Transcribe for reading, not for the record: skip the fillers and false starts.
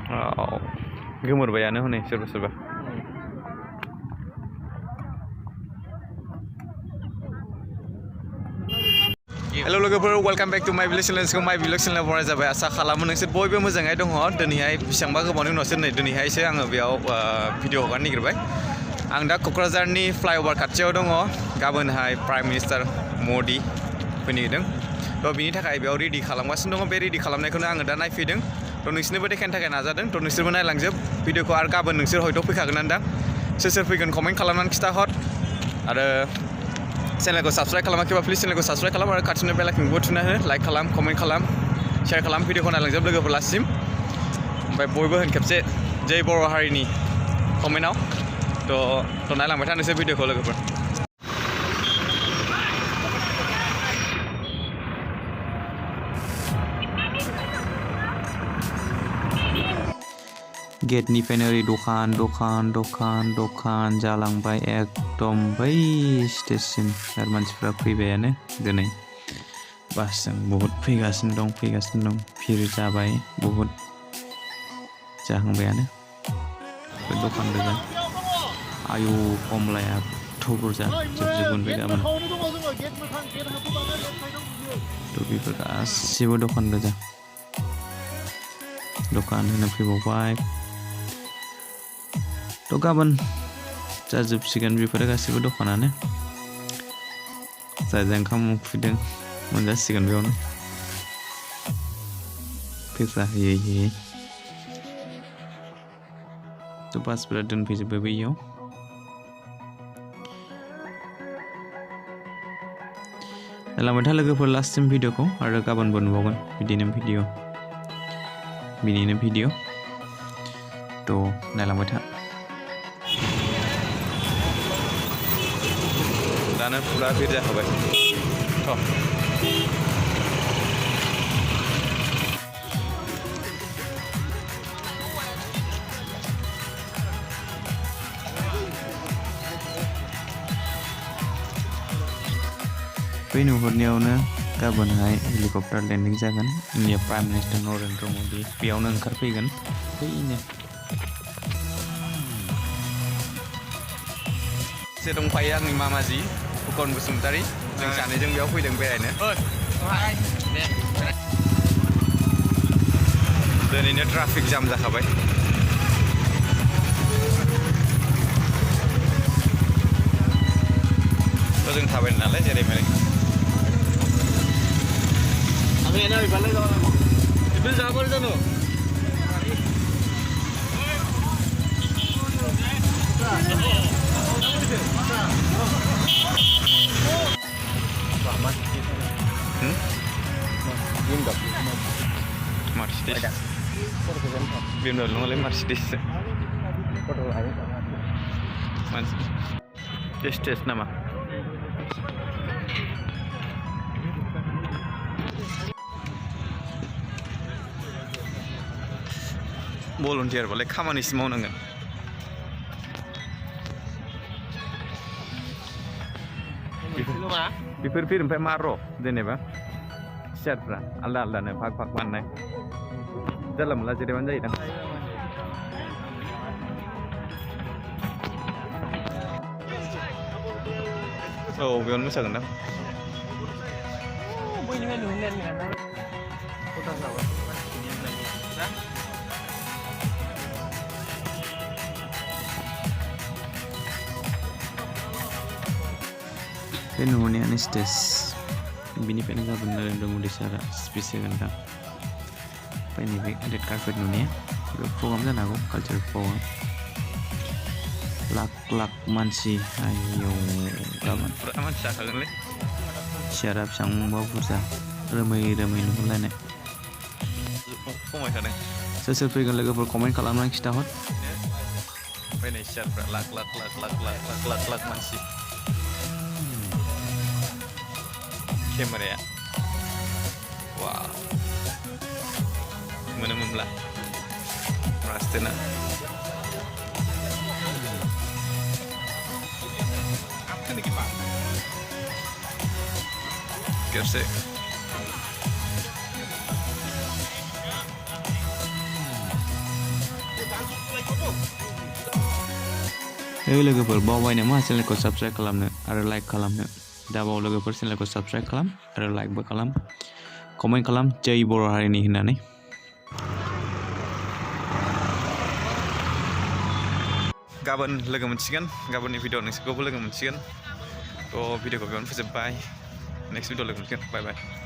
गोमोरबायानो हनै सोरबा सोरबा हेल' लोगोफोर वेलकाम बेक टु माय भिलेज चेनेलखौ माय भिलेज चेनेलाव बरायनाय जाबाय आसा खालामो नोंसोर बयबो मोजाङै दङ दिनैहाय बेसेबांबा गोबावनि उनावसो दिनैहायसो आङो बेयाव भिडिअ हगारनो नागिरबाय आं दा क'क्राझारनि फ्लाइअभार खाथियाव दङ गाबोनहाय प्राइम मिनिस्टार मदि फैनो नागिरदों थ' बिनि थाखाय बेयाव रेडि खालामगासिनो दङ बे रेडि खालामनायखौनो आङो दा नायफैदों थ' नोंसोरनोबो देखायनो थाखाय नाजादों थ' नोंसोरबो नायलांजोब भिडिअखौ आरो गाबोन नोंसोर हयथ' फैखागोन दां सोर सोर फैगोन कमेन्ट खालामनानै खिथाहर आरो चेनेलखौ साबस्क्राइब खालामाखैबा प्लिज चेनेलखौ साबस्क्राइब खालाम आरो खाथिनि बेल आइकनखौबो थुना हो लाइक खालाम कमेन्ट खालाम शेयार खालाम भिडिअखौ नायलांजोब लोगोफोर लास्टसिम ओमफ्राय बयबो होन खेबसे जै बर' हारिनि कमेन्टआव थ' नायलांबाय था नोंसोर भिडिअखौ लोगोफोर गेटनिफ्रायनो ओरै दखान जालांबाय एकदम बै स्टेजसिम आरो मानसिफ्रा फैबायानो दिनै बासजों बहुद फैगासिनो दं भिर जाबाय बहुद जाहांबायानो दखान गोजा आयु कमलाया थ' बुरजा जोबजोबगोन बे गाबोन थ' बेफोर गासिबो दखान गोजा दखान होनो फैबावबाय थ' गाबोन जाजोबसिगोन बेफोरो गासिबो दखानानो जायजों ओंखाम उखैदों मोनजासिगोन बेयावनो फैसा होयै थ' बासफोरा दोनफैजोब्बाय बैयाव नायलांबाय था लोगोफोर लास्टसिम भिडिअखौ आरो गाबोनबो नुबावगोन बिनिनो भिडिअ थ' नायलांबाय था दानो फुरा भिर जाखाबाय बै नुहुरनायावनो गाबोनहाय हेलिकप्टार लेन्डिं जागोन India prime minister Narendra Modi बेयावनो ओंखारफैगोन बैनो एसे दंफायो आंनि मामाजि फुकन बसुमतारी जों सानैजों बेयाव फैदों बेरायनो दिनैनो ट्राफिक जाम जाखाबाय थ' जों थाबायनो नालाय जेरै मेरै Mercedes BMW nolnya Mercedes tes nama volunteer boleh खामानि सि मावनांगोन बेफोर फिर ओमफ्राय मा र' जेनेबा सियारफ्रा आलदा आलदानो भाग बानायनाय जानला मोनला जिरायबानो जायो दां औ बेयावनो मोसागोन दां बे नुहुरनायानो स्टेज बिनिफ्रायनो गाबोन नरेन्द्र मदि सारा स्पिच होगोन दां ओमफ्राय नैबे रेड कार्पेट नुनाया बेयाव प्रग्राम जानो हागौ कालचार प्रग्राम लाख मानसि आयौ गाबोन फुरा मानसि जाखागोनलै सियारा बेसेबांबा बुरजा रोमै नुहुरलायनाय खमायखादों सोर फैगोन लोगोफोर कमेन्ट खालामनानै खिथाहर ओमफ्राय नै सियारफ्रा लाख मानसि केमेराया वा मोनोमोनब्ला रास्तेना खेबसे लोगोफोर बावबाय नामा चेनेलखौ साबस्क्राइब खालामनो आरो लाइक खालामनो दाबाव लोगोफोर चेनेलखौ साबस्क्राइब खालाम आरो लाइकबो खालाम कमेन्ट खालाम जै बर' हारिनि होननानै गाबोन लोगो मोनसिगोन गाबोननि भिडिअ नोंसोरखौबो लोगो मोनसिगोन थ' भिडिअखौ बेयावनो फोजोबबाय नेक्स्ट भिडिअ लोगो मोनसिगोन बाय बाय